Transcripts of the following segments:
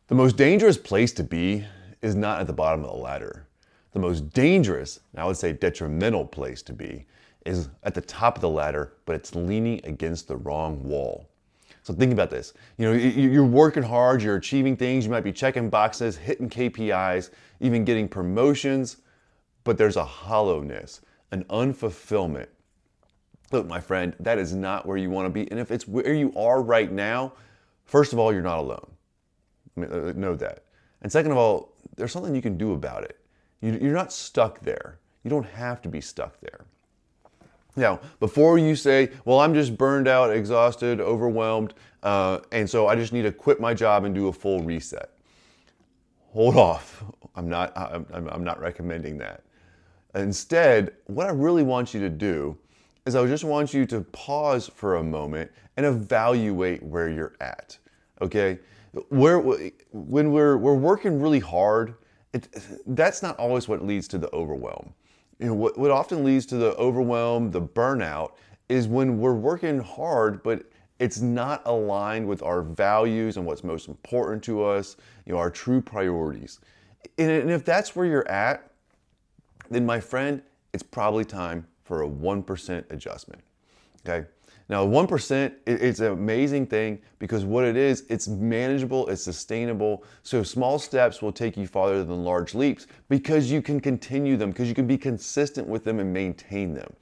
The most dangerous place to be is not at the bottom of the ladder. The most dangerous, and I would say detrimental place to be, is at the top of the ladder, but it's leaning against the wrong wall. So think about this. You're working hard, you're achieving things, you might be checking boxes, hitting KPIs, even getting promotions, but there's a hollowness, an unfulfillment. Look, my friend, that is not where you want to be. And if it's where you are right now, first of all, you're not alone. Know that. And second of all, there's something you can do about it. You're not stuck there. You don't have to be stuck there. Now, before you say, well, I'm just burned out, exhausted, overwhelmed, and so I just need to quit my job and do a full reset. Hold off. I'm not recommending that. Instead, what I really want you to do is I just want you to pause for a moment and evaluate where you're at. Okay? When we're working really hard, that's not always what leads to the overwhelm. What often leads to the overwhelm, the burnout, is when we're working hard, but it's not aligned with our values and what's most important to us, our true priorities. And if that's where you're at, then my friend, it's probably time for a 1% adjustment. Okay? Now, 1%, it's an amazing thing because what it is, it's manageable, it's sustainable. So small steps will take you farther than large leaps because you can continue them, because you can be consistent with them and maintain them.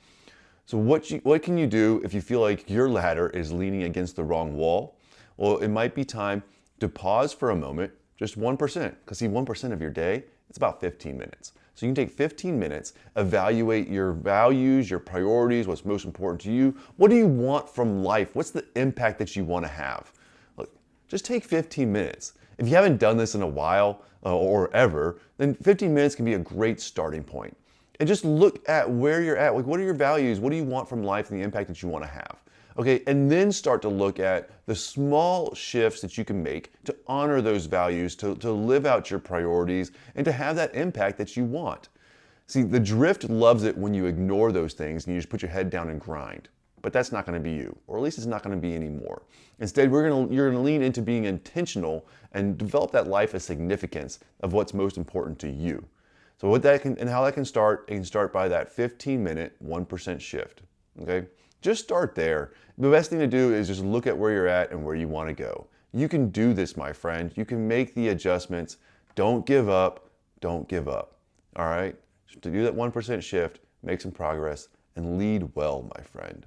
So what can you do if you feel like your ladder is leaning against the wrong wall? Well, it might be time to pause for a moment, just 1%, because see, 1% of your day, it's about 15 minutes. So you can take 15 minutes, evaluate your values, your priorities, what's most important to you. What do you want from life? What's the impact that you want to have? Look, just take 15 minutes. If you haven't done this in a while or ever, then 15 minutes can be a great starting point. And just look at where you're at. Like, what are your values? What do you want from life and the impact that you want to have? Okay, and then start to look at the small shifts that you can make to honor those values, to live out your priorities, and to have that impact that you want. See, the drift loves it when you ignore those things and you just put your head down and grind. But that's not going to be you, or at least it's not going to be anymore. Instead, you're going to lean into being intentional and develop that life of significance of what's most important to you. So how that can start, it can start by that 15-minute 1% shift. Okay? Just start there. The best thing to do is just look at where you're at and where you want to go. You can do this, my friend. You can make the adjustments. Don't give up. Don't give up. All right? So to do that 1% shift, make some progress, and lead well, my friend.